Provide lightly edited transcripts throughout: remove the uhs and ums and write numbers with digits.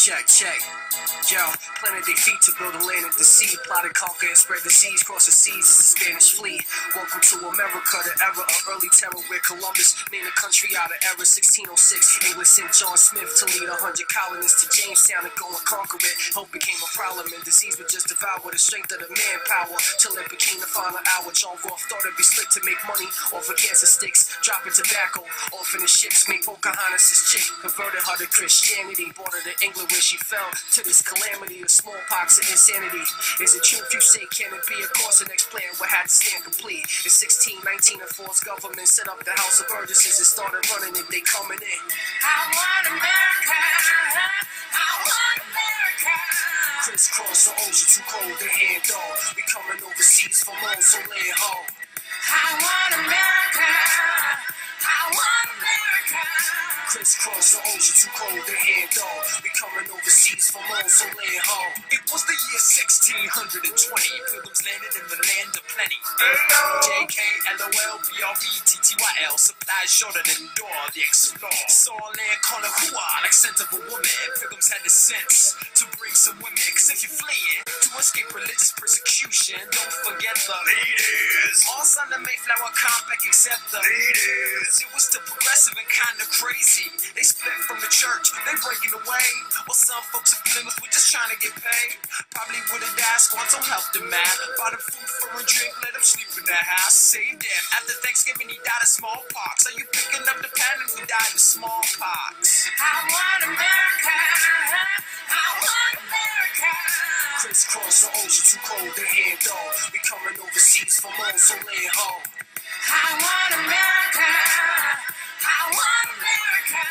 Check. Yo, planted their feet to build a land of the sea, plotted conquer and spread the seas, cross the seas as the Spanish fleet. Welcome to America, the era of early terror where Columbus named the country out of era 1606. English sent John Smith to lead 100 colonists to Jamestown and go and conquer it. Hope became a problem and disease would just devour the strength of the manpower till it became the final hour. John Roth thought it'd be slick to make money off of cancer sticks, dropping tobacco off in the ships, made Pocahontas' chick, converted her to Christianity, brought her to England where she fell to this calamity of smallpox and insanity. Is it true if you say can it be? Of course, the next plan would have to stand complete. In 1619, a false government set up the House of Burgesses and started running it. They coming in. I want America. I want America. Crisscross the ocean, too cold to handle. We coming overseas from home, so lay home. I want America. I want America. Crisscross the ocean, too cold to handle. We coming overseas from home, so lay home. It was the year 1620. Pilgrims landed in the land of plenty. JKLOLBRBTTYL. Supplies shorter than Dora the Explorer. Saw land calling hua like scent of a woman. Pilgrims had the sense to bring some women. Cause if you're fleeing to escape religious persecution, don't forget the ladies. All signed the Mayflower Compact except the ladies. It was still progressive and kinda crazy. They split from the church, they breaking away. Well, some folks in Plymouth were just trying to get paid. Probably would've died, squad, so help them out. Bought him food for a drink, let him sleep in the house. Saved him. After Thanksgiving, he died of smallpox. Are you picking up the pattern? He died of smallpox. I want America. I want America. Crisscross the ocean, too cold to handle. We coming overseas from home, so lay home. I want America. I want America.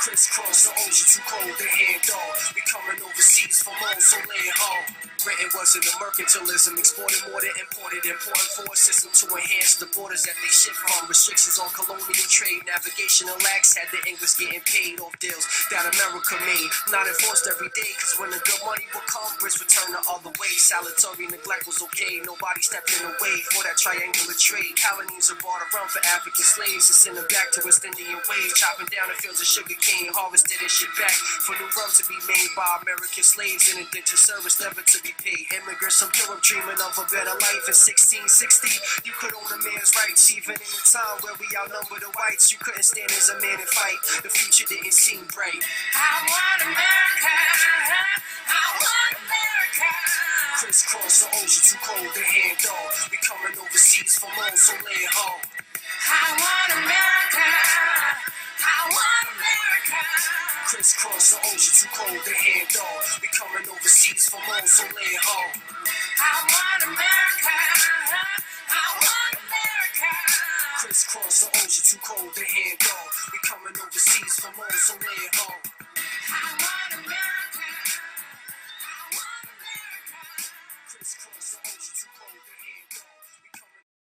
Crisscross the ocean, too cold to handle. We coming overseas from home, so lay home. Britain wasn't a mercantilism, exported more than imported. Important for a system to enhance the borders that they ship from. Restrictions on colonial trade, navigational acts had the English getting paid off deals that America made. Not enforced every day, cause when the good money would come, Brits returned the other way. Salutary neglect was okay, nobody stepped in the way for that triangular trade. Colonies are brought around for African slaves and send them back to West Indian ways. Chopping down the fields of sugar cane, harvested and shipped back for new rum to be made by American slaves in indentured service, never to be paid. Immigrants from Europe dreaming of a better life in 1660. You could own a man's rights, even in a time where we outnumber the whites. You couldn't stand as a man and fight. The future didn't seem bright. I want America. I want America. Crisscross the ocean, too cold to handle. We coming overseas from home, so lay home. I want America. I want America. Crisscross the ocean, too cold to handle. We coming overseas from home, so lay home. I want America. I want America. Crisscross the ocean, too cold to handle. We coming overseas from home, so lay home. I want America.